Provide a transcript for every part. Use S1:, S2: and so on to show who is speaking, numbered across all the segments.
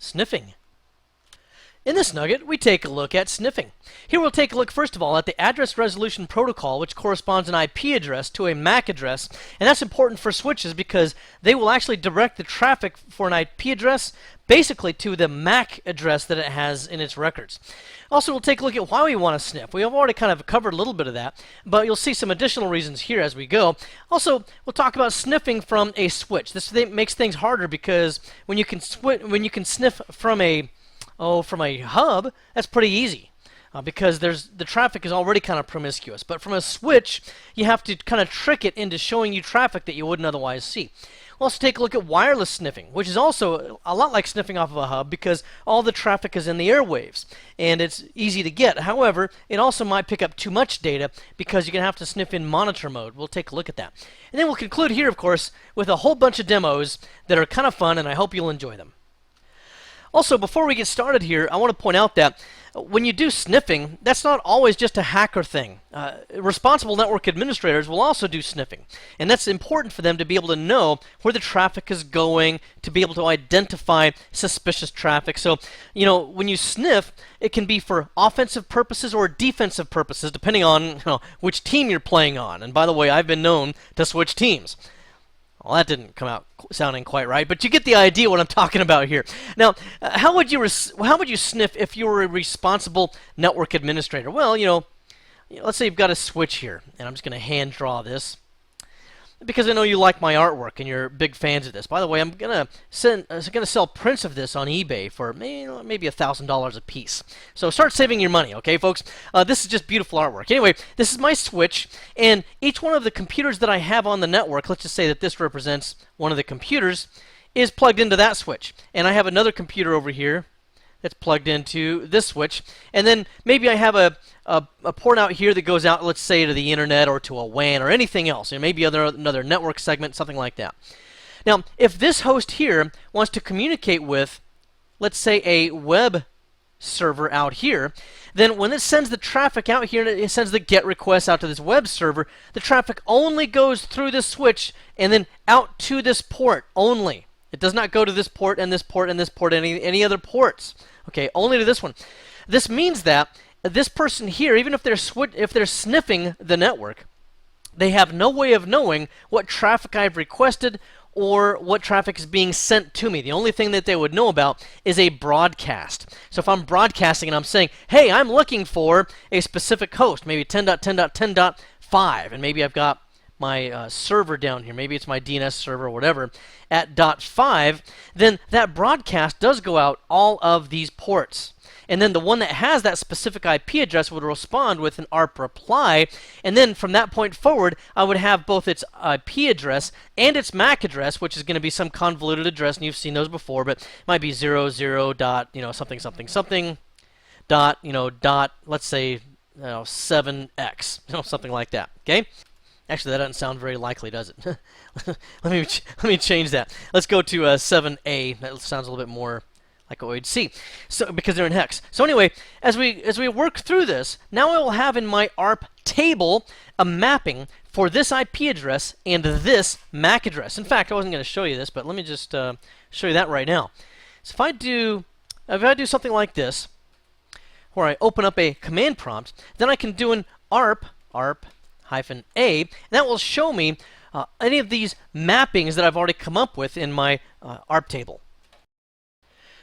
S1: Sniffing. In this nugget, we take a look at sniffing. Here we'll take a look first of all at the address resolution protocol, which corresponds an IP address to a MAC address, and that's important for switches because they will actually direct the traffic for an IP address basically to the MAC address that it has in its records. Also, we'll take a look at why we want to sniff. We have already kind of covered a little bit of that, but you'll see some additional reasons here as we go. Also, we'll talk about sniffing from a switch. This makes things harder because when you can sniff from a hub, that's pretty easy because the traffic is already kind of promiscuous. But from a switch, you have to kind of trick it into showing you traffic that you wouldn't otherwise see. We'll also take a look at wireless sniffing, which is also a lot like sniffing off of a hub because all the traffic is in the airwaves and it's easy to get. However, it also might pick up too much data because you're going to have to sniff in monitor mode. We'll take a look at that. And then we'll conclude here, of course, with a whole bunch of demos that are kind of fun, and I hope you'll enjoy them. Also, before we get started here, I want to point out that when you do sniffing, that's not always just a hacker thing. Responsible network administrators will also do sniffing, and that's important for them to be able to know where the traffic is going, to be able to identify suspicious traffic. So, when you sniff, it can be for offensive purposes or defensive purposes, depending on which team you're playing on. And by the way, I've been known to switch teams. Well, that didn't come out sounding quite right, but you get the idea what I'm talking about here. Now, how would you sniff if you were a responsible network administrator? Well, let's say you've got a switch here, and I'm just going to hand draw this because I know you like my artwork and you're big fans of this. By the way, I'm going to sell prints of this on eBay for maybe $1,000 a piece. So start saving your money, okay, folks? This is just beautiful artwork. Anyway, this is my switch, and each one of the computers that I have on the network, let's just say that this represents one of the computers, is plugged into that switch. And I have another computer over here that's plugged into this switch, and then maybe I have a port out here that goes out, let's say, to the internet or to a WAN or anything else, maybe another network segment, something like that. Now, if this host here wants to communicate with, let's say, a web server out here, then when it sends the traffic out here, it sends the GET request out to this web server, the traffic only goes through this switch and then out to this port only. It does not go to this port and this port and this port, any other ports. Okay, only to this one. This means that this person here, even if they're sniffing the network, they have no way of knowing what traffic I've requested or what traffic is being sent to me. The only thing that they would know about is a broadcast. So if I'm broadcasting and I'm saying, hey, I'm looking for a specific host, maybe 10.10.10.5, and maybe I've got my server down here, maybe it's my DNS server or whatever, at .5, then that broadcast does go out all of these ports. And then the one that has that specific IP address would respond with an ARP reply, and then from that point forward, I would have both its IP address and its MAC address, which is going to be some convoluted address, and you've seen those before, but it might be 00 dot, something something something dot, dot, let's say, 7x, something like that, okay? Actually, that doesn't sound very likely, does it? let me change that. Let's go to 7A. That sounds a little bit more like what we'd see. So because they're in hex. So anyway, as we work through this, now I will have in my ARP table a mapping for this IP address and this MAC address. In fact, I wasn't going to show you this, but let me just show you that right now. So if I do something like this, where I open up a command prompt, then I can do an ARP -A, and that will show me any of these mappings that I've already come up with in my ARP table.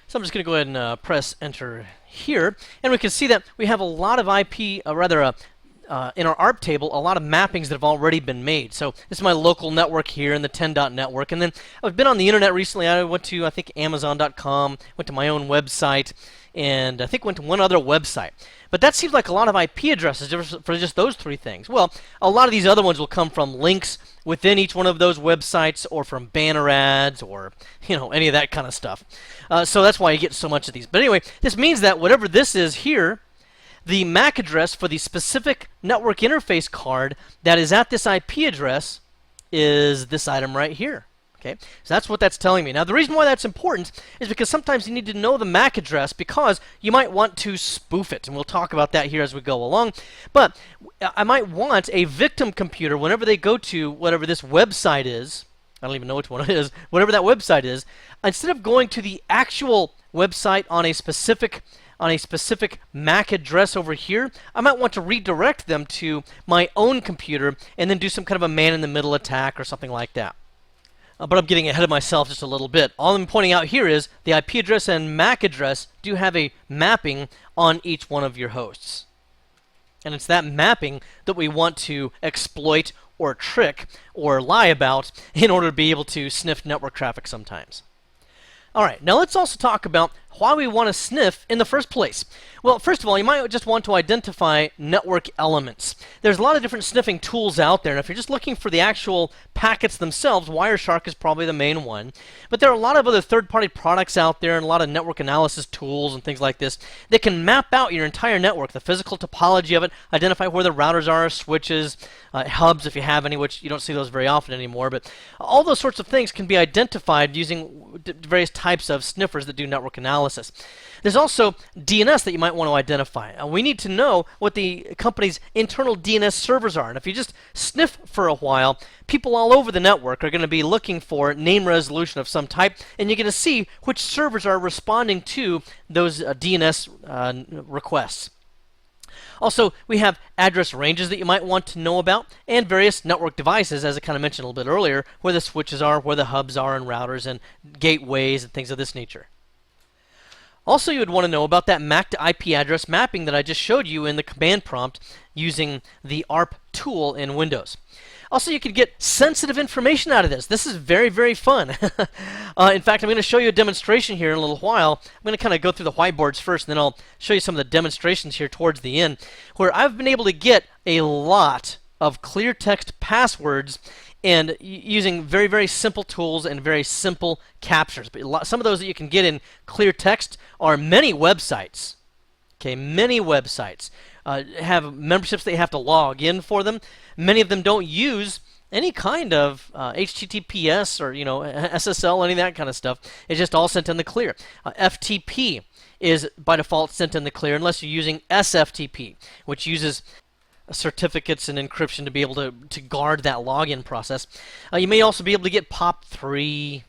S1: So I'm just going to go ahead and press enter here, and we can see that we have a lot of in our ARP table, a lot of mappings that have already been made. So this is my local network here in the 10. Network, and then I've been on the internet recently. I went to, I think, Amazon.com, went to my own website, and I think went to one other website. But that seems like a lot of IP addresses for just those three things. Well, a lot of these other ones will come from links within each one of those websites, or from banner ads, or any of that kind of stuff. So that's why you get so much of these. But anyway, this means that whatever this is here, the MAC address for the specific network interface card that is at this IP address is this item right here. Okay, so that's what that's telling me. Now, the reason why that's important is because sometimes you need to know the MAC address because you might want to spoof it, and we'll talk about that here as we go along. But I might want a victim computer, whenever they go to whatever this website is, I don't even know which one it is, whatever that website is, instead of going to the actual website on a specific MAC address over here, I might want to redirect them to my own computer and then do some kind of a man-in-the-middle attack or something like that. But I'm getting ahead of myself just a little bit. All I'm pointing out here is the IP address and MAC address do have a mapping on each one of your hosts. And it's that mapping that we want to exploit or trick or lie about in order to be able to sniff network traffic sometimes. Alright, now let's also talk about why we want to sniff in the first place. Well, first of all, you might just want to identify network elements. There's a lot of different sniffing tools out there, and if you're just looking for the actual packets themselves, Wireshark is probably the main one. But there are a lot of other third-party products out there and a lot of network analysis tools and things like this that can map out your entire network, the physical topology of it, identify where the routers are, switches, hubs if you have any, which you don't see those very often anymore. But all those sorts of things can be identified using various types of sniffers that do network analysis. There's also DNS that you might want to identify. We need to know what the company's internal DNS servers are. And if you just sniff for a while, people all over the network are going to be looking for name resolution of some type, and you're going to see which servers are responding to those DNS requests. Also, we have address ranges that you might want to know about, and various network devices, as I kind of mentioned a little bit earlier, where the switches are, where the hubs are, and routers, and gateways, and things of this nature. Also, you would want to know about that MAC to IP address mapping that I just showed you in the command prompt using the ARP tool in Windows. Also, you could get sensitive information out of this. This is very, very fun. In fact, I'm going to show you a demonstration here in a little while. I'm going to kind of go through the whiteboards first, and then I'll show you some of the demonstrations here towards the end, where I've been able to get a lot of clear text passwords and using very, very simple tools and very simple captures. But some of those that you can get in clear text are many websites. Okay, many websites have memberships that you have to log in for them. Many of them don't use any kind of HTTPS or SSL, any of that kind of stuff. It's just all sent in the clear. FTP is by default sent in the clear unless you're using SFTP, which uses certificates and encryption to be able to guard that login process. You may also be able to get POP3,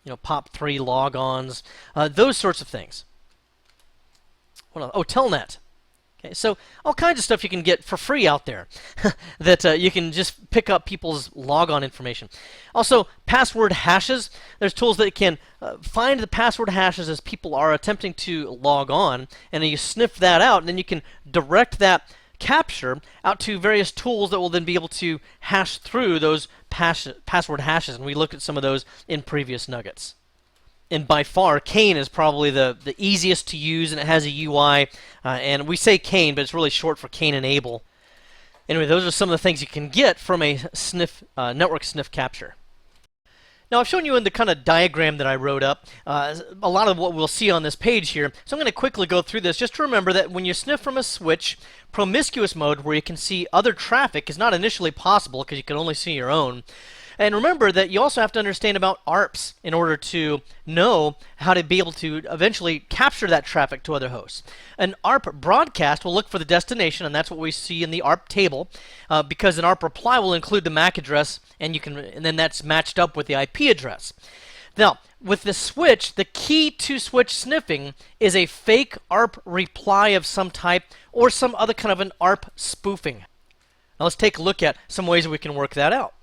S1: POP3 logons, those sorts of things. Oh, Telnet. Okay, so all kinds of stuff you can get for free out there that you can just pick up people's logon information. Also, password hashes. There's tools that can find the password hashes as people are attempting to log on, and then you sniff that out, and then you can direct that capture out to various tools that will then be able to hash through those password hashes, and we looked at some of those in previous nuggets. And by far, Kane is probably the easiest to use, and it has a UI, and we say Kane, but it's really short for Kane Enable. Anyway, those are some of the things you can get from a network sniff capture. Now, I've shown you in the kind of diagram that I wrote up a lot of what we'll see on this page here. So I'm going to quickly go through this just to remember that when you sniff from a switch, promiscuous mode, where you can see other traffic, is not initially possible because you can only see your own. And remember that you also have to understand about ARPs in order to know how to be able to eventually capture that traffic to other hosts. An ARP broadcast will look for the destination, and that's what we see in the ARP table, because an ARP reply will include the MAC address, and then that's matched up with the IP address. Now, with the switch, the key to switch sniffing is a fake ARP reply of some type or some other kind of an ARP spoofing. Now let's take a look at some ways we can work that out.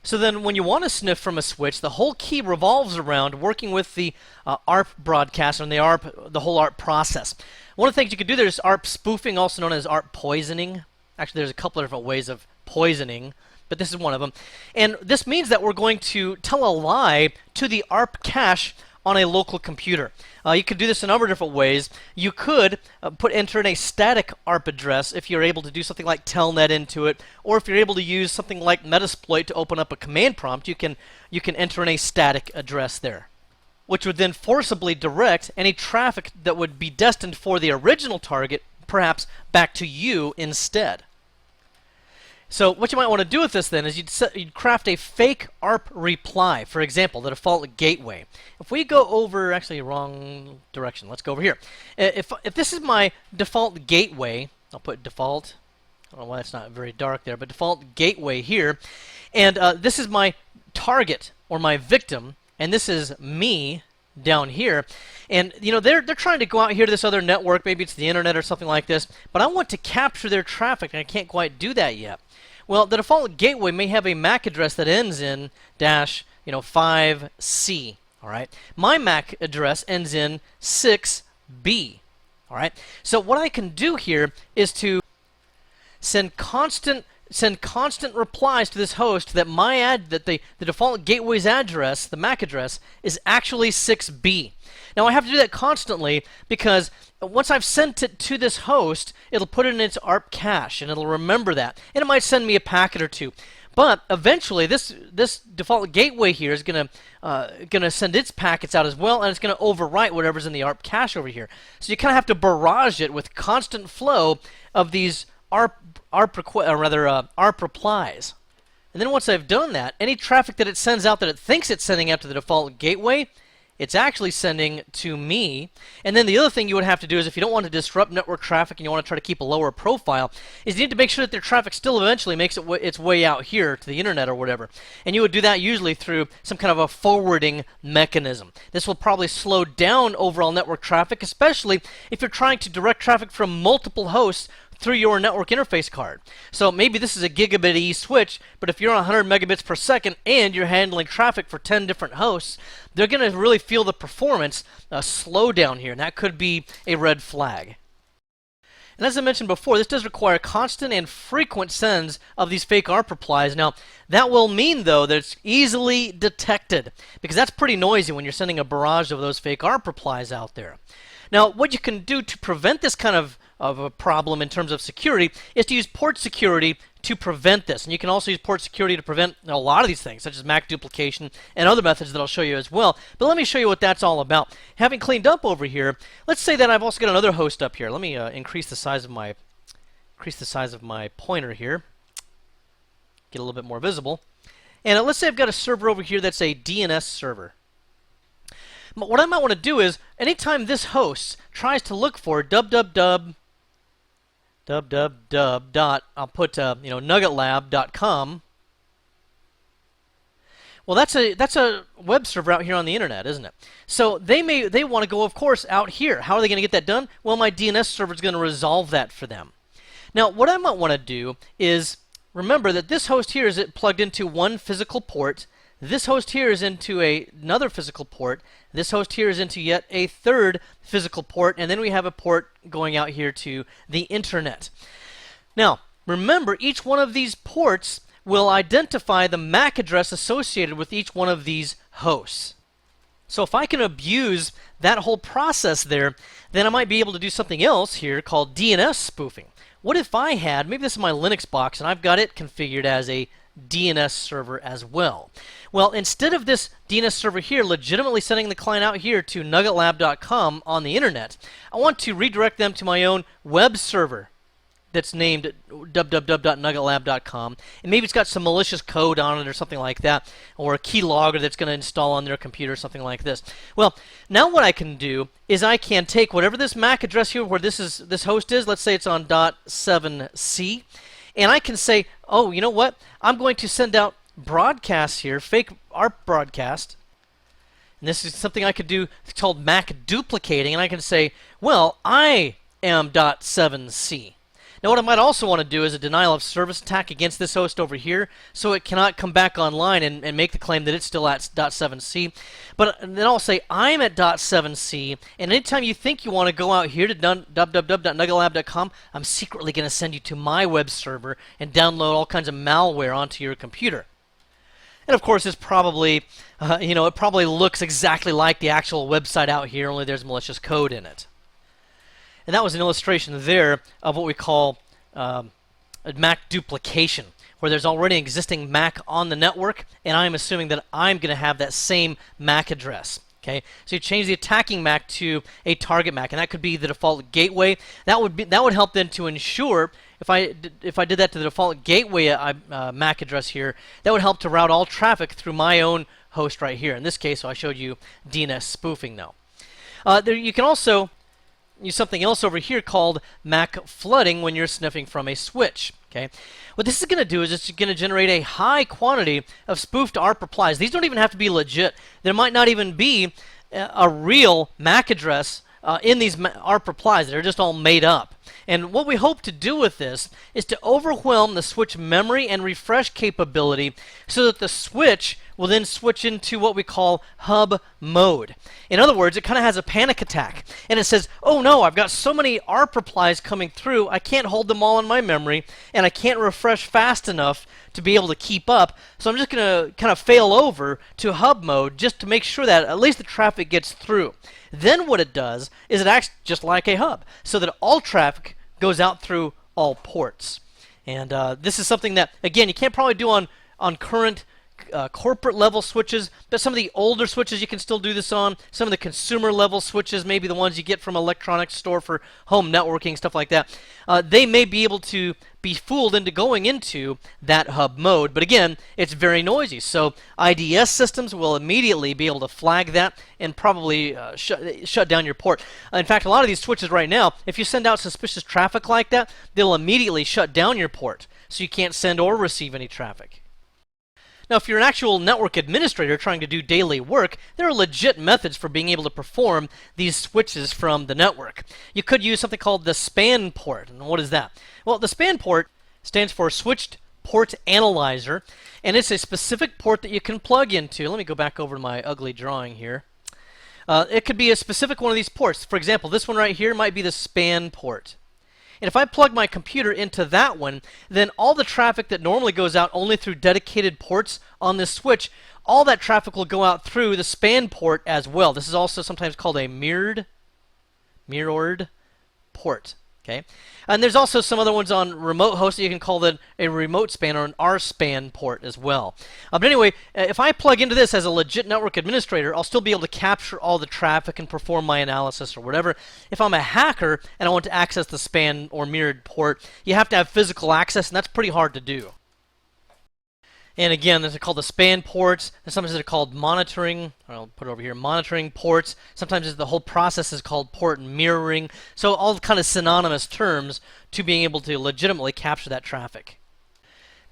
S1: So then when you want to sniff from a switch, the whole key revolves around working with the ARP broadcast and the whole ARP process. One of the things you can do there is ARP spoofing, also known as ARP poisoning. Actually, there's a couple of different ways of poisoning, but this is one of them. And this means that we're going to tell a lie to the ARP cache on a local computer. You could do this in a number of different ways. You could enter in a static ARP address if you're able to do something like telnet into it, or if you're able to use something like Metasploit to open up a command prompt, you can enter in a static address there, which would then forcibly direct any traffic that would be destined for the original target, perhaps back to you instead. So what you might want to do with this then is you'd craft a fake ARP reply. For example, the default gateway. If we go over, actually wrong direction, let's go over here. If this is my default gateway, I'll put default, I don't know why that's not very dark there, but default gateway here, and this is my target or my victim, and this is me, down here. And you know, they're trying to go out here to this other network, maybe it's the internet or something like this, but I want to capture their traffic and I can't quite do that yet. Well, the default gateway may have a MAC address that ends in dash, 5C. All right. My MAC address ends in 6B. All right. So what I can do here is to send constant replies to this host that the default gateway's address, the MAC address, is actually 6B. Now I have to do that constantly because once I've sent it to this host, it'll put it in its ARP cache and it'll remember that, and it might send me a packet or two. But eventually, this default gateway here is gonna send its packets out as well, and it's gonna overwrite whatever's in the ARP cache over here. So you kind of have to barrage it with constant flow of these ARP replies. And then once I've done that, any traffic that it sends out that it thinks it's sending out to the default gateway, it's actually sending to me. And then the other thing you would have to do is, if you don't want to disrupt network traffic and you want to try to keep a lower profile, is you need to make sure that their traffic still eventually makes its way out here to the internet or whatever. And you would do that usually through some kind of a forwarding mechanism. This will probably slow down overall network traffic, especially if you're trying to direct traffic from multiple hosts through your network interface card. So maybe this is a gigabit E switch, but if you're on 100 megabits per second and you're handling traffic for 10 different hosts, they're going to really feel the performance slow down here, and that could be a red flag. And as I mentioned before, this does require constant and frequent sends of these fake ARP replies. Now, that will mean, though, that it's easily detected, because that's pretty noisy when you're sending a barrage of those fake ARP replies out there. Now, what you can do to prevent this kind of a problem in terms of security is to use port security to prevent this. And you can also use port security to prevent a lot of these things, such as MAC duplication and other methods that I'll show you as well. But let me show you what that's all about. Having cleaned up over here, let's say that I've also got another host up here. Let me increase the size of my pointer here, get a little bit more visible. And let's say I've got a server over here that's a DNS server. What I might want to do is, anytime this host tries to look for www. I'll put nuggetlab.com. Well, that's a web server out here on the internet, isn't it? So they want to go, of course, out here. How are they going to get that done? Well, my DNS server is going to resolve that for them. Now, what I might want to do is remember that this host here is plugged into one physical port. This host here is into another physical port. This host here is into yet a third physical port. And then we have a port going out here to the internet. Now, remember, each one of these ports will identify the MAC address associated with each one of these hosts. So if I can abuse that whole process there, then I might be able to do something else here called DNS spoofing. What if I had, maybe this is my Linux box, and I've got it configured as a DNS server as well. Well, instead of this DNS server here legitimately sending the client out here to nuggetlab.com on the internet, I want to redirect them to my own web server that's named www.nuggetlab.com, and maybe it's got some malicious code on it or something like that, or a keylogger that's going to install on their computer, something like this. Well, now what I can do is I can take whatever this MAC address here where this host is, let's say it's on .7c, and I can say, oh, you know what? I'm going to send out broadcasts here, fake ARP broadcast. And this is something I could do. It's called MAC duplicating. And I can say, well, I am .7c. Now, what I might also want to do is a denial of service attack against this host over here, so it cannot come back online and make the claim that it's still at .7c. But then I'll say I'm at .7c, and anytime you think you want to go out here to www.nuggetlab.com, I'm secretly going to send you to my web server and download all kinds of malware onto your computer. And of course, it's probably, it probably looks exactly like the actual website out here, only there's malicious code in it. And that was an illustration there of what we call a MAC duplication, where there's already an existing MAC on the network, and I'm assuming that I'm going to have that same MAC address. Okay, so you change the attacking MAC to a target MAC, and that could be the default gateway. That would help then to ensure if I did that to the default gateway MAC address here, that would help to route all traffic through my own host right here. In this case, so I showed you DNS spoofing though. You can also use something else over here called MAC flooding when you're sniffing from a switch. Okay, what this is going to do is it's going to generate a high quantity of spoofed ARP replies. These don't even have to be legit. There might not even be a real MAC address in these ARP replies that are just all made up. And what we hope to do with this is to overwhelm the switch memory and refresh capability so that the switch will then switch into what we call hub mode. In other words, it kind of has a panic attack. And it says, oh no, I've got so many ARP replies coming through, I can't hold them all in my memory, and I can't refresh fast enough to be able to keep up. So I'm just going to kind of fail over to hub mode just to make sure that at least the traffic gets through. Then what it does is it acts just like a hub, so that all traffic goes out through all ports. And this is something that, again, you can't probably do on current corporate level switches, but some of the older switches you can still do this on. Some of the consumer level switches, maybe the ones you get from an electronics store for home networking, stuff like that, they may be able to be fooled into going into that hub mode. But again, it's very noisy, so IDS systems will immediately be able to flag that and probably shut down your port. In fact, a lot of these switches right now, if you send out suspicious traffic like that, they'll immediately shut down your port, so you can't send or receive any traffic. Now, if you're an actual network administrator trying to do daily work, there are legit methods for being able to perform these switches from the network. You could use something called the span port. And what is that? Well, the span port stands for Switched Port Analyzer, and it's a specific port that you can plug into. Let me go back over to my ugly drawing here. It could be a specific one of these ports. For example, this one right here might be the span port. And if I plug my computer into that one, then all the traffic that normally goes out only through dedicated ports on this switch, all that traffic will go out through the span port as well. This is also sometimes called a mirrored port. Okay, and there's also some other ones on remote hosts that you can call that a remote span or an RSpan port as well. But anyway, if I plug into this as a legit network administrator, I'll still be able to capture all the traffic and perform my analysis or whatever. If I'm a hacker and I want to access the span or mirrored port, you have to have physical access, and that's pretty hard to do. And again, they're called the span ports, and sometimes they're called monitoring, I'll put it over here, monitoring ports. Sometimes the whole process is called port mirroring. So all kind of synonymous terms to being able to legitimately capture that traffic.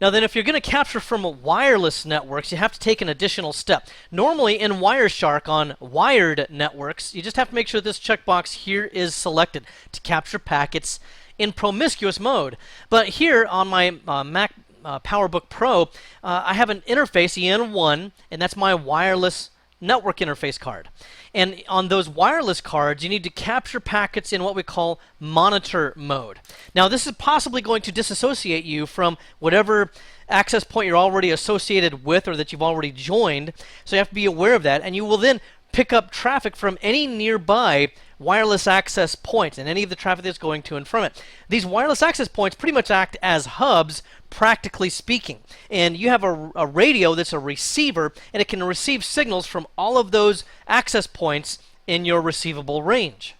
S1: Now then, if you're going to capture from wireless networks, you have to take an additional step. Normally in Wireshark on wired networks, you just have to make sure this checkbox here is selected to capture packets in promiscuous mode. But here on my Mac PowerBook Pro, I have an interface, EN1, and that's my wireless network interface card. And on those wireless cards, you need to capture packets in what we call monitor mode. Now, this is possibly going to disassociate you from whatever access point you're already associated with or that you've already joined, so you have to be aware of that, and you will then pick up traffic from any nearby wireless access points and any of the traffic that's going to and from it. These wireless access points pretty much act as hubs, practically speaking. And you have a radio that's a receiver, and it can receive signals from all of those access points in your receivable range.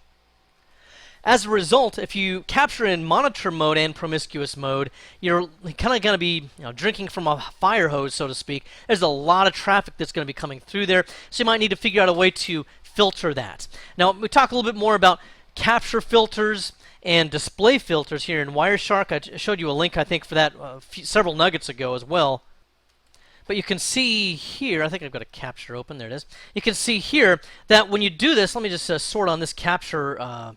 S1: As a result, if you capture in monitor mode and promiscuous mode, you're kind of going to be drinking from a fire hose, so to speak. There's a lot of traffic that's going to be coming through there, so you might need to figure out a way to filter that. Now, we talk a little bit more about capture filters and display filters here in Wireshark. I showed you a link, I think, for that several nuggets ago as well. But you can see here, I think I've got a capture open, there it is. You can see here that when you do this, let me just sort on this capture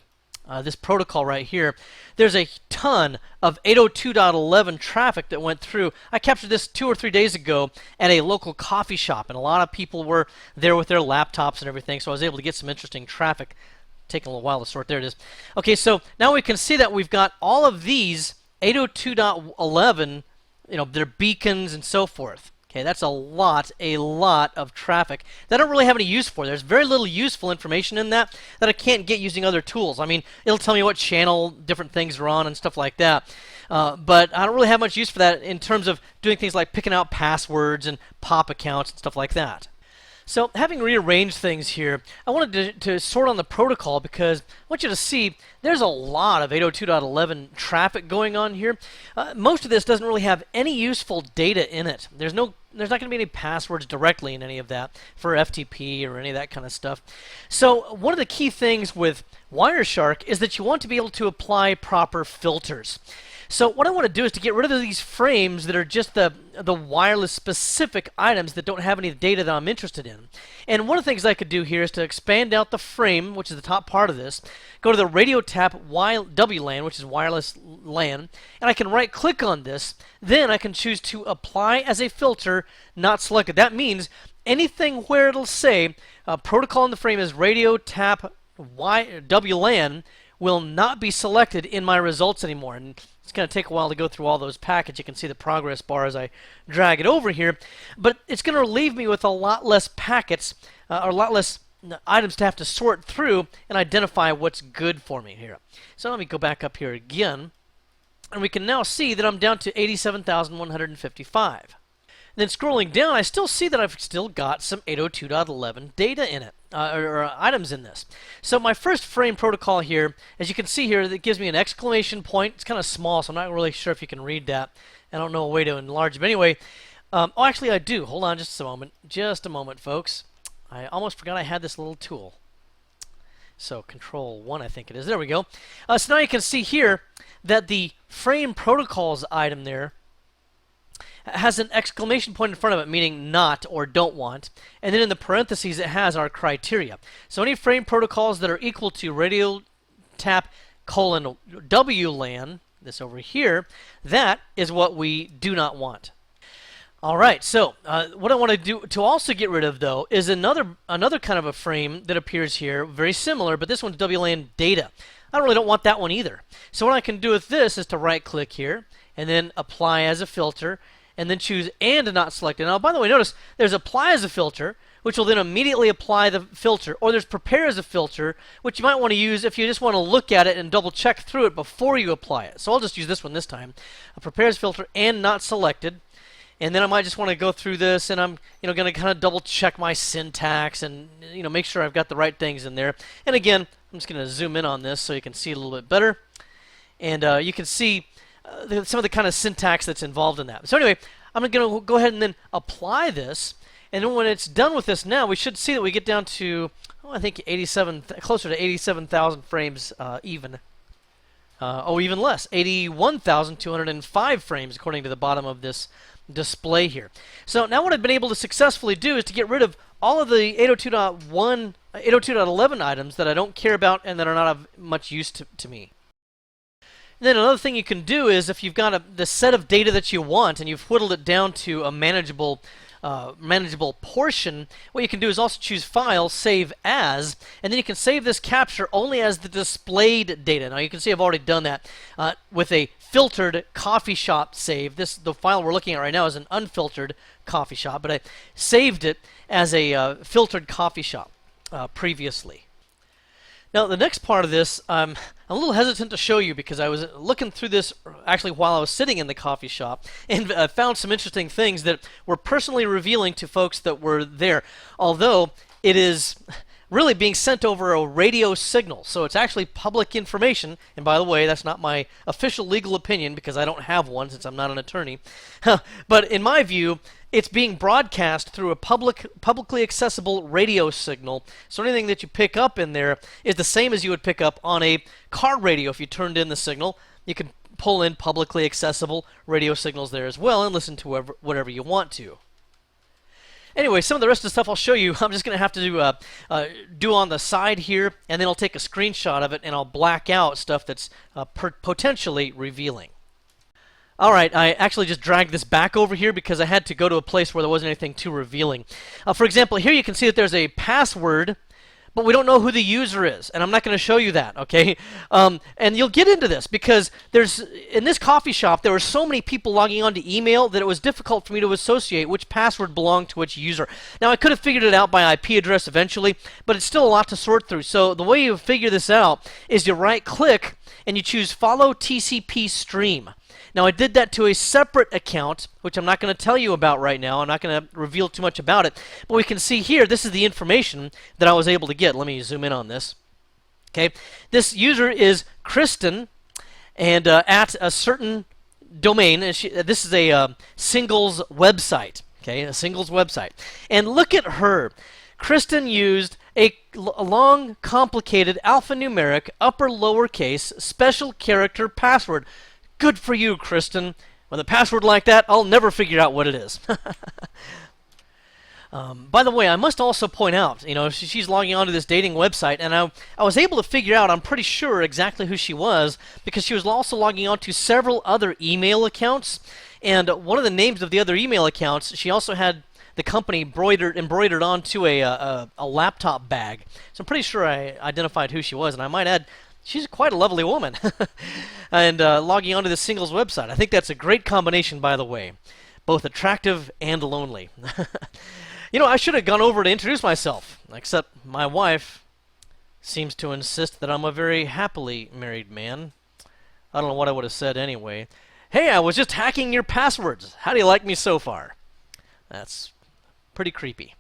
S1: this protocol right here, there's a ton of 802.11 traffic that went through. I captured this 2 or 3 days ago at a local coffee shop, and a lot of people were there with their laptops and everything, so I was able to get some interesting traffic. Taking a little while to sort. There it is. Okay, so now we can see that we've got all of these 802.11, they're beacons and so forth. Okay, that's a lot of traffic that I don't really have any use for. There's very little useful information in that I can't get using other tools. I mean, it'll tell me what channel different things are on and stuff like that. But I don't really have much use for that in terms of doing things like picking out passwords and pop accounts and stuff like that. So having rearranged things here, I wanted to sort on the protocol because I want you to see there's a lot of 802.11 traffic going on here. Most of this doesn't really have any useful data in it. There's not going to be any passwords directly in any of that for FTP or any of that kind of stuff. So one of the key things with Wireshark is that you want to be able to apply proper filters. So what I want to do is to get rid of these frames that are just the wireless specific items that don't have any data that I'm interested in. And one of the things I could do here is to expand out the frame, which is the top part of this, go to the radio tap WLAN, which is wireless LAN, and I can right click on this. Then I can choose to apply as a filter, not selected. That means anything where it'll say protocol in the frame is radio tap WLAN will not be selected in my results anymore. And it's going to take a while to go through all those packets. You can see the progress bar as I drag it over here. But it's going to leave me with a lot less packets, or a lot less items to have to sort through and identify what's good for me here. So let me go back up here again. And we can now see that I'm down to 87,155. Then scrolling down, I still see that I've still got some 802.11 data in it, or items in this. So my first frame protocol here, as you can see here, that gives me an exclamation point. It's kind of small, so I'm not really sure if you can read that. I don't know a way to enlarge it. But anyway, oh, actually I do. Hold on just a moment. Just a moment, folks. I almost forgot I had this little tool. So Control 1, I think it is. There we go. So now you can see here that the frame protocols item there has an exclamation point in front of it, meaning not or don't want. And then in the parentheses, it has our criteria. So any frame protocols that are equal to radio tap WLAN, this over here, that is what we do not want. All right, so what I want to do to also get rid of, though, is another kind of a frame that appears here, very similar, but this one's WLAN data. I really don't want that one either. So what I can do with this is to right-click here, and then apply as a filter, and then choose and not selected. Now, by the way, notice there's apply as a filter, which will then immediately apply the filter, or there's prepare as a filter, which you might want to use if you just want to look at it and double check through it before you apply it. So I'll just use this one this time. Prepare as filter and not selected. And then I might just want to go through this, and I'm going to kind of double check my syntax and make sure I've got the right things in there. And again, I'm just going to zoom in on this so you can see it a little bit better. And you can see some of the kind of syntax that's involved in that. So anyway, I'm going to go ahead and then apply this. And then when it's done with this now, we should see that we get down to, I think 87, closer to 87,000 frames even. Even less, 81,205 frames according to the bottom of this display here. So now what I've been able to successfully do is to get rid of all of the 802.11 items that I don't care about and that are not of much use to me. And then another thing you can do is if you've got the set of data that you want and you've whittled it down to a manageable portion, what you can do is also choose File, Save As, and then you can save this capture only as the displayed data. Now you can see I've already done that with a filtered coffee shop save. The file we're looking at right now is an unfiltered coffee shop, but I saved it as a filtered coffee shop previously. Now, the next part of this, I'm a little hesitant to show you because I was looking through this actually while I was sitting in the coffee shop and found some interesting things that were personally revealing to folks that were there. Although it is really being sent over a radio signal, so it's actually public information. And by the way, that's not my official legal opinion because I don't have one since I'm not an attorney. But in my view, it's being broadcast through a publicly accessible radio signal. So anything that you pick up in there is the same as you would pick up on a car radio. If you turned in the signal, you can pull in publicly accessible radio signals there as well and listen to whatever you want to. Anyway, some of the rest of the stuff I'll show you, I'm just going to have to do on the side here, and then I'll take a screenshot of it and I'll black out stuff that's potentially revealing. Alright, I actually just dragged this back over here because I had to go to a place where there wasn't anything too revealing. For example, here you can see that there's a password, but we don't know who the user is, and I'm not going to show you that, okay? And you'll get into this because in this coffee shop, there were so many people logging on to email that it was difficult for me to associate which password belonged to which user. Now, I could have figured it out by IP address eventually, but it's still a lot to sort through. So the way you figure this out is you right-click and you choose Follow TCP Stream. Now, I did that to a separate account, which I'm not going to tell you about right now. I'm not going to reveal too much about it. But we can see here, this is the information that I was able to get. Let me zoom in on this. Okay, this user is Kristen, and at a certain domain. This is a singles website. Okay, a singles website. And look at her. Kristen used a long, complicated alphanumeric, upper lowercase, special character password. Good for you, Kristen. With a password like that, I'll never figure out what it is. By the way, I must also point out, she's logging onto this dating website, and I was able to figure out, I'm pretty sure, exactly who she was, because she was also logging on to several other email accounts, and one of the names of the other email accounts, she also had the company embroidered onto a laptop bag. So I'm pretty sure I identified who she was, and I might add, she's quite a lovely woman. And logging onto the singles website. I think that's a great combination, by the way. Both attractive and lonely. I should have gone over to introduce myself, except my wife seems to insist that I'm a very happily married man. I don't know what I would have said anyway. Hey, I was just hacking your passwords. How do you like me so far? That's pretty creepy.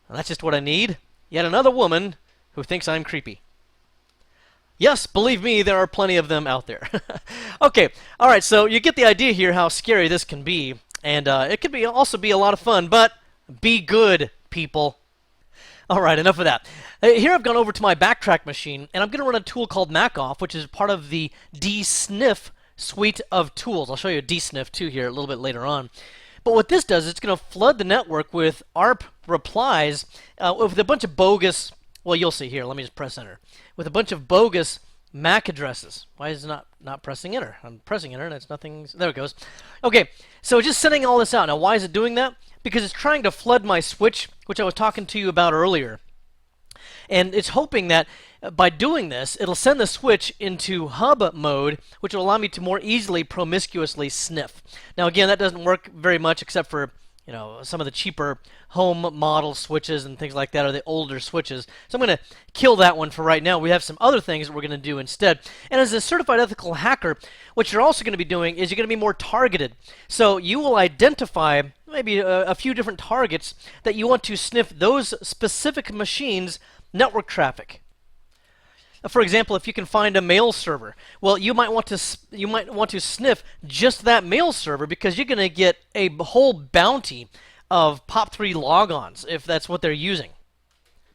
S1: And that's just what I need. Yet another woman who thinks I'm creepy. Yes, believe me, there are plenty of them out there. Okay, all right, so you get the idea here how scary this can be. And it could also be a lot of fun, but be good, people. All right, enough of that. Here I've gone over to my backtrack machine, and I'm going to run a tool called MacOff, which is part of the dsniff suite of tools. I'll show you a dsniff too here a little bit later on. But what this does is it's going to flood the network with ARP replies with a bunch of bogus, well, you'll see here. Let me just press enter. With a bunch of bogus MAC addresses. Why is it not pressing enter? I'm pressing enter and it's nothing. There it goes. Okay, so just sending all this out. Now, why is it doing that? Because it's trying to flood my switch, which I was talking to you about earlier. And it's hoping that by doing this, it'll send the switch into hub mode, which will allow me to more easily promiscuously sniff. Now, again, that doesn't work very much except for some of the cheaper home model switches and things like that, or the older switches. So I'm going to kill that one for right now. We have some other things that we're going to do instead. And as a certified ethical hacker, what you're also going to be doing is you're going to be more targeted. So you will identify maybe a few different targets that you want to sniff those specific machines' network traffic. For example, if you can find a mail server, well, you might want to sniff just that mail server because you're going to get a whole bounty of POP3 logons if that's what they're using.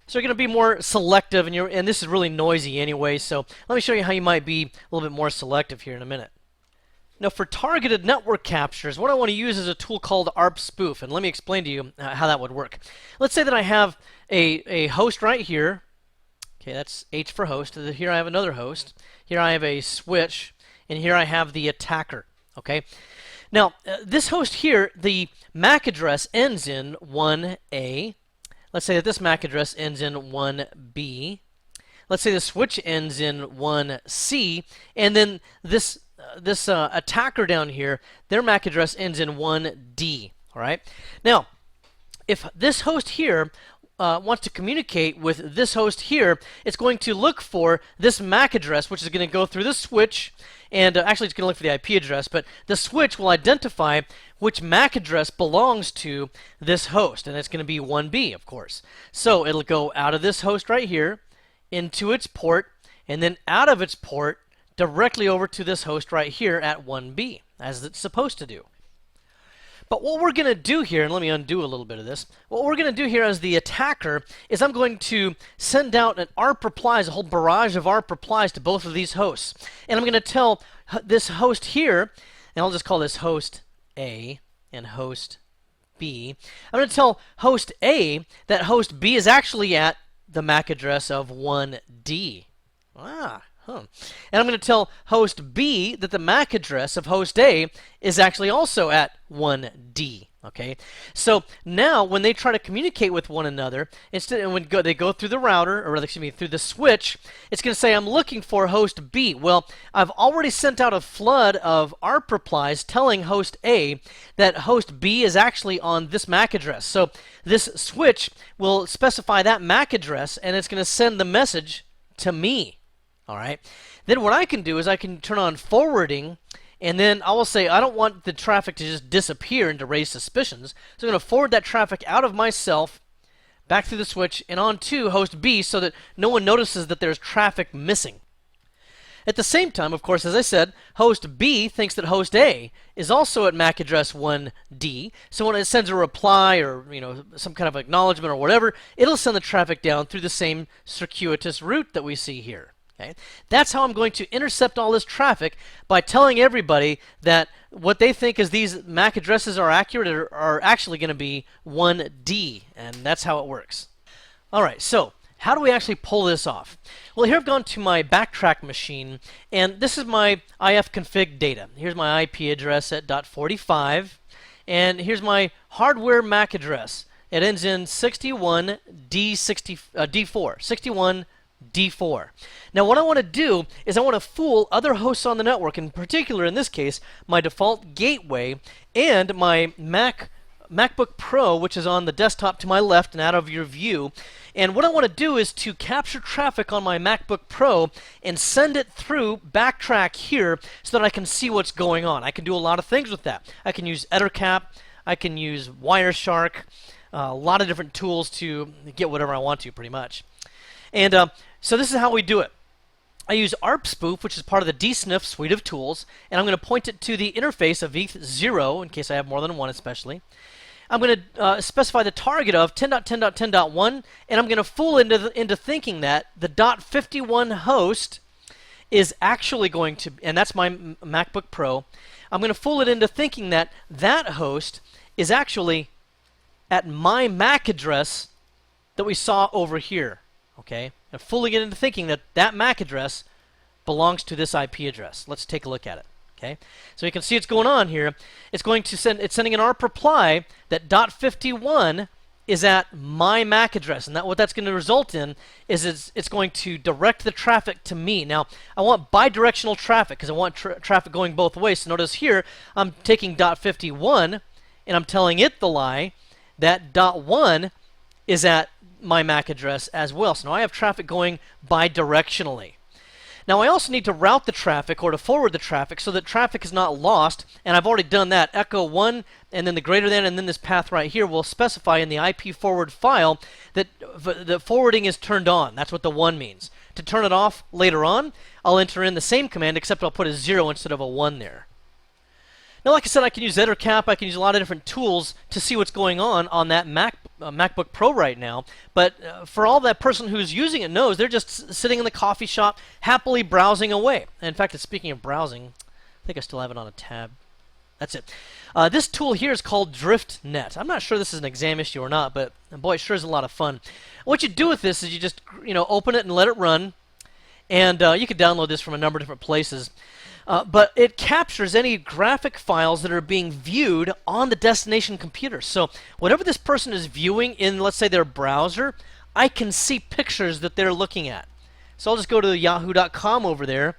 S1: So you're going to be more selective, and this is really noisy anyway. So let me show you how you might be a little bit more selective here in a minute. Now, for targeted network captures, what I want to use is a tool called ARP Spoof, and let me explain to you how that would work. Let's say that I have a host right here. Okay, that's H for host. Here I have another host. Here I have a switch. And here I have the attacker. Okay? Now, this host here, the MAC address ends in 1A. Let's say that this MAC address ends in 1B. Let's say the switch ends in 1C. And then this attacker down here, their MAC address ends in 1D. All right? Now, if this host here wants to communicate with this host here, it's going to look for this MAC address, which is going to go through the switch, and actually it's going to look for the IP address, but the switch will identify which MAC address belongs to this host, and it's going to be 1B, of course. So it'll go out of this host right here, into its port, and then out of its port, directly over to this host right here at 1B, as it's supposed to do. But what we're going to do here, and let me undo a little bit of this, what we're going to do here as the attacker is I'm going to send out an ARP replies, a whole barrage of ARP replies to both of these hosts. And I'm going to tell this host here, and I'll just call this host A and host B. I'm going to tell host A that host B is actually at the MAC address of 1D. And I'm going to tell host B that the MAC address of host A is actually also at 1D. Okay, so now when they try to communicate with one another, when they go through the router, or rather, excuse me, through the switch, it's going to say, I'm looking for host B. Well, I've already sent out a flood of ARP replies telling host A that host B is actually on this MAC address. So this switch will specify that MAC address, and it's going to send the message to me. All right. Then what I can do is I can turn on forwarding, and then I will say I don't want the traffic to just disappear and to raise suspicions. So I'm going to forward that traffic out of myself, back through the switch, and on to host B so that no one notices that there's traffic missing. At the same time, of course, as I said, host B thinks that host A is also at MAC address 1D. So when it sends a reply or some kind of acknowledgement or whatever, it'll send the traffic down through the same circuitous route that we see here. Okay? That's how I'm going to intercept all this traffic, by telling everybody that what they think is these MAC addresses are accurate are actually going to be 1D, and that's how it works. All right, so how do we actually pull this off? Well, here I've gone to my backtrack machine, and this is my ifconfig data. Here's my IP address at .45, and here's my hardware MAC address. It ends in 61D4. Now what I want to do is I want to fool other hosts on the network, in particular in this case my default gateway and my MacBook Pro, which is on the desktop to my left and out of your view. And what I want to do is to capture traffic on my MacBook Pro and send it through backtrack here so that I can see what's going on. I can do a lot of things with that. I can use EtherCap, I can use Wireshark, a lot of different tools to get whatever I want to, pretty much. And so this is how we do it. I use ARPspoof, which is part of the dsniff suite of tools, and I'm going to point it to the interface of ETH0, in case I have more than one especially. I'm going to specify the target of 10.10.10.1, and I'm going to fool into thinking that the .51 host is actually going to, and that's my MacBook Pro, I'm going to fool it into thinking that that host is actually at my MAC address that we saw over here. Okay, and fooling it into thinking that that MAC address belongs to this IP address. Let's take a look at it. Okay, so you can see what's going on here. It's going to it's sending an ARP reply that .51 is at my MAC address, and what that's going to result in is it's going to direct the traffic to me. Now I want bidirectional traffic because I want traffic going both ways. So notice here I'm taking .51 and I'm telling it the lie that .1 is at my MAC address as well. So now I have traffic going bidirectionally. Now I also need to route the traffic or to forward the traffic so that traffic is not lost, and I've already done that. Echo 1 and then the greater than and then this path right here will specify in the IP forward file that the forwarding is turned on. That's what the 1 means. To turn it off later on, I'll enter in the same command except I'll put a 0 instead of a 1 there. Now, like I said, I can use EtherCap, I can use a lot of different tools to see what's going on that MacBook Pro right now. But for all that person who's using it knows, they're just sitting in the coffee shop, happily browsing away. And in fact, speaking of browsing, I think I still have it on a tab. That's it. This tool here is called DriftNet. I'm not sure this is an exam issue or not, but boy, it sure is a lot of fun. What you do with this is you just open it and let it run. And you can download this from a number of different places. But it captures any graphic files that are being viewed on the destination computer. So whatever this person is viewing in, let's say, their browser, I can see pictures that they're looking at. So I'll just go to yahoo.com over there.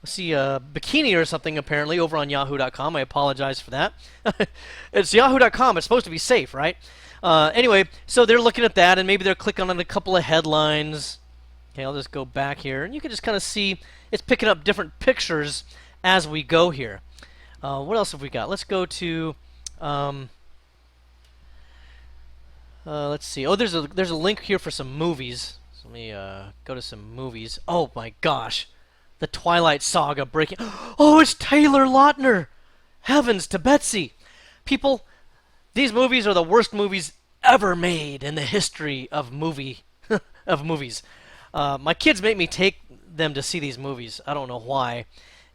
S1: We'll see a bikini or something apparently over on yahoo.com. I apologize for that. It's yahoo.com. It's supposed to be safe, right? Anyway, so they're looking at that, and maybe they're clicking on a couple of headlines. Okay, I'll just go back here, and you can just kind of see it's picking up different pictures as we go here. What else have we got? Let's go to let's see. Oh, there's a link here for some movies. So let me go to some movies. Oh my gosh, the Twilight Saga breaking. Oh, it's Taylor Lautner. Heavens to Betsy. People, these movies are the worst movies ever made in the history of movies. My kids make me take them to see these movies. I don't know why.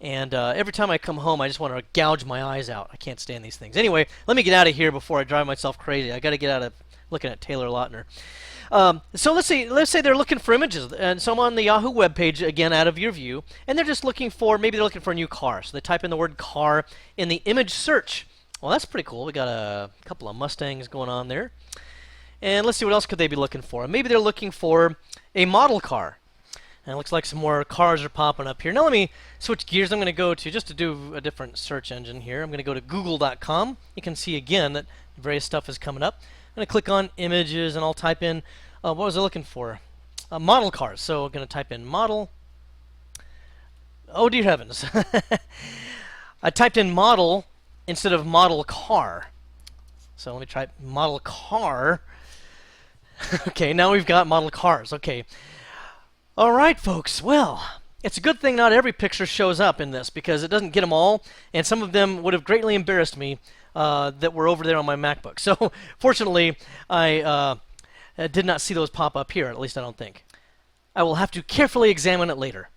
S1: And every time I come home, I just want to gouge my eyes out. I can't stand these things. Anyway, let me get out of here before I drive myself crazy. I got to get out of looking at Taylor Lautner. So let's say they're looking for images, and so I'm on the Yahoo webpage again, out of your view, and they're just looking for, maybe they're looking for a new car. So they type in the word car in the image search. Well, that's pretty cool. We got a couple of Mustangs going on there. And let's see, what else could they be looking for? Maybe they're looking for a model car. And it looks like some more cars are popping up here. Now let me switch gears. I'm going to go to, just to do a different search engine here, I'm going to go to google.com. You can see again that various stuff is coming up. I'm going to click on images, and I'll type in, what was I looking for? Model cars. So I'm going to type in model. Oh dear heavens. I typed in model instead of model car. So let me try model car. Okay, now we've got model cars. Okay. Alright, folks, well, it's a good thing not every picture shows up in this, because it doesn't get them all, and some of them would have greatly embarrassed me that were over there on my MacBook. So, fortunately, I did not see those pop up here, at least I don't think. I will have to carefully examine it later.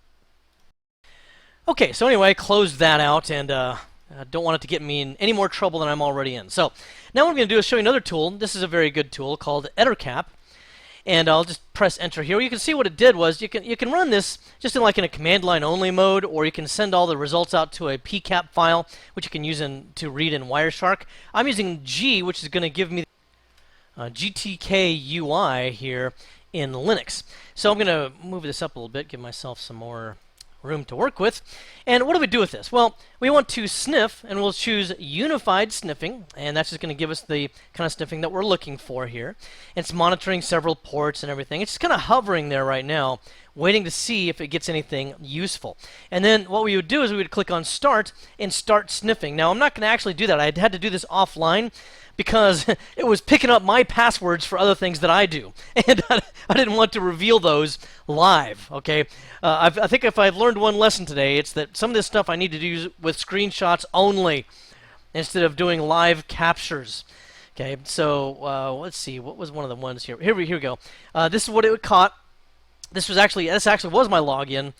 S1: Okay, so anyway, I closed that out, and I don't want it to get me in any more trouble than I'm already in. So now what I'm going to do is show you another tool. This is a very good tool called ehack, and I'll just press enter here. You can see what it did was you can run this just in a command line only mode, or you can send all the results out to a pcap file, which you can use to read in Wireshark. I'm using G, which is going to give me GTK UI here in Linux. So I'm going to move this up a little bit, give myself some more room to work with. And what do we do with this? Well, we want to sniff, and we'll choose unified sniffing, and that's just going to give us the kind of sniffing that we're looking for here. It's monitoring several ports and everything. It's just kind of hovering there right now, waiting to see if it gets anything useful. And then what we would do is we would click on start and start sniffing. Now I'm not going to actually do that. I had to do this offline because it was picking up my passwords for other things that I do, and I didn't want to reveal those live. Okay, I think if I've learned one lesson today, it's that some of this stuff I need to do with screenshots only instead of doing live captures. Okay, so let's see, what was one of the ones here? Here we go. This is what it caught. This actually was my login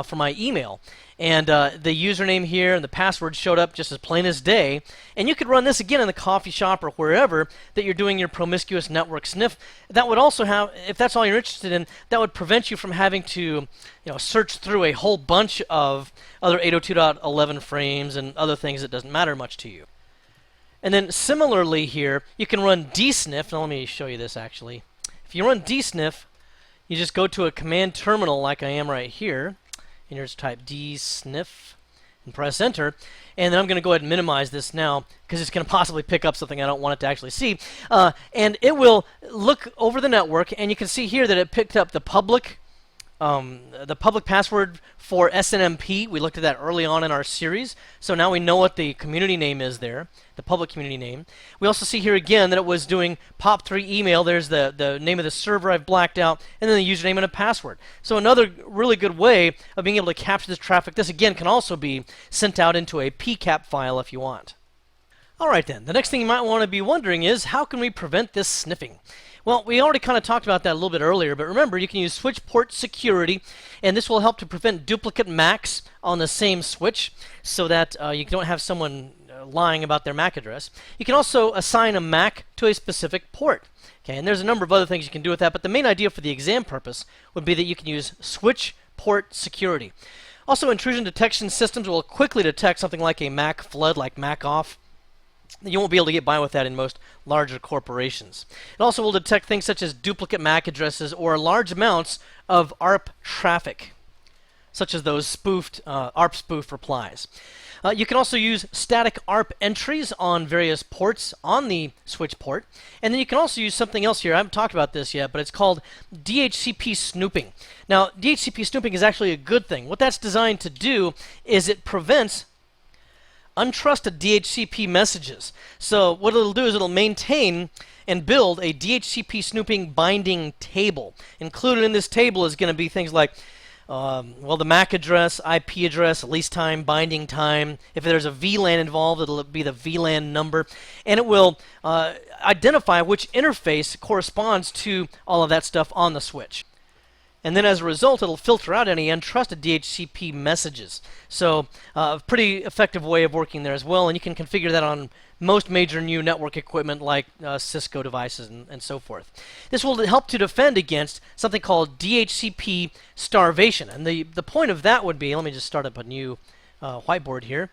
S1: for my email, and the username here and the password showed up just as plain as day. And you could run this again in the coffee shop or wherever that you're doing your promiscuous network sniff. That would also have, if that's all you're interested in, that would prevent you from having to, search through a whole bunch of other 802.11 frames and other things that doesn't matter much to you. And then similarly here, you can run dsniff. Now let me show you this actually. If you run dsniff, you just go to a command terminal like I am right here, and you just type dsniff and press enter. And then I'm going to go ahead and minimize this now because it's going to possibly pick up something I don't want it to actually see. And it will look over the network, and you can see here that it picked up the public password for SNMP. We looked at that early on in our series, so now we know what the community name is there, the public community name. We also see here again that it was doing POP3 email. There's the name of the server I've blacked out, and then the username and a password. So another really good way of being able to capture this traffic. This again can also be sent out into a PCAP file if you want. Alright then, the next thing you might want to be wondering is, how can we prevent this sniffing? Well, we already kind of talked about that a little bit earlier, but remember, you can use switch port security, and this will help to prevent duplicate MACs on the same switch so that you don't have someone lying about their MAC address. You can also assign a MAC to a specific port. Okay, and there's a number of other things you can do with that, but the main idea for the exam purpose would be that you can use switch port security. Also, intrusion detection systems will quickly detect something like a MAC flood, like MAC off. You won't be able to get by with that in most larger corporations. It also will detect things such as duplicate MAC addresses or large amounts of ARP traffic, such as those spoofed ARP spoof replies. You can also use static ARP entries on various ports on the switch port. And then you can also use something else here. I haven't talked about this yet, but it's called DHCP snooping. Now, DHCP snooping is actually a good thing. What that's designed to do is it prevents untrusted DHCP messages. So what it'll do is it'll maintain and build a DHCP snooping binding table. Included in this table is going to be things like the MAC address, IP address, lease time, binding time. If there's a VLAN involved, it'll be the VLAN number. And it will identify which interface corresponds to all of that stuff on the switch. And then as a result, it'll filter out any untrusted DHCP messages. So a pretty effective way of working there as well. And you can configure that on most major new network equipment like Cisco devices and so forth. This will help to defend against something called DHCP starvation. And the point of that would be, let me just start up a new whiteboard here.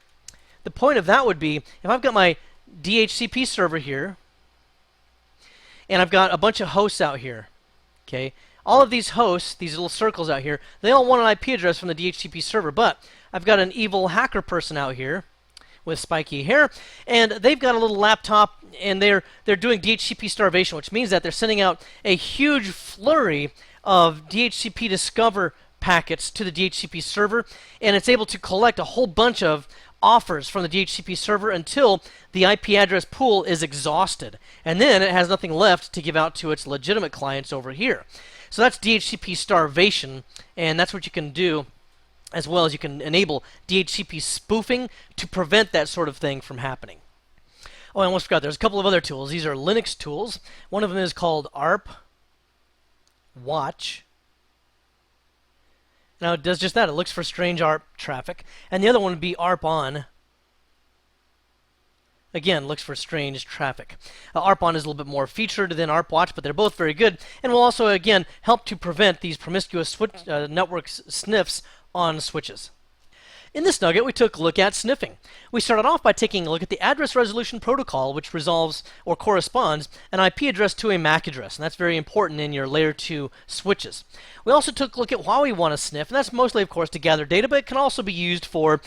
S1: The point of that would be, if I've got my DHCP server here, and I've got a bunch of hosts out here, okay? All of these hosts, these little circles out here, they all want an IP address from the DHCP server, but I've got an evil hacker person out here with spiky hair, and they've got a little laptop, and they're doing DHCP starvation, which means that they're sending out a huge flurry of DHCP discover packets to the DHCP server, and it's able to collect a whole bunch of offers from the DHCP server until the IP address pool is exhausted, and then it has nothing left to give out to its legitimate clients over here. So that's DHCP starvation, and that's what you can do, as well as you can enable DHCP spoofing to prevent that sort of thing from happening. Oh, I almost forgot, there's a couple of other tools. These are Linux tools. One of them is called ARP Watch. Now it does just that. It looks for strange ARP traffic. And the other one would be ARP on. Again, looks for strange traffic. ARP on is a little bit more featured than ARP watch, but they're both very good, and will also, again, help to prevent these promiscuous network sniffs on switches. In this nugget, we took a look at sniffing. We started off by taking a look at the address resolution protocol, which resolves or corresponds an IP address to a MAC address, and that's very important in your layer 2 switches. We also took a look at why we want to sniff, and that's mostly, of course, to gather data, but it can also be used for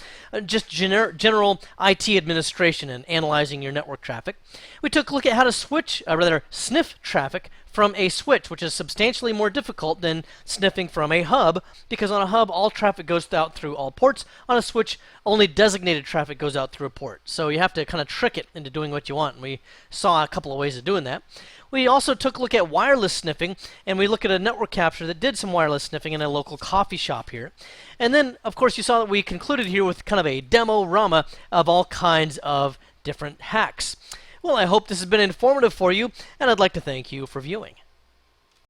S1: just general IT administration and analyzing your network traffic. We took a look at how to sniff traffic from a switch, which is substantially more difficult than sniffing from a hub, because on a hub, all traffic goes out through all ports. On a switch, only designated traffic goes out through a port. So you have to kind of trick it into doing what you want, and we saw a couple of ways of doing that. We also took a look at wireless sniffing, and we looked at a network capture that did some wireless sniffing in a local coffee shop here. And then, of course, you saw that we concluded here with kind of a demo-rama of all kinds of different hacks. Well, I hope this has been informative for you, and I'd like to thank you for viewing.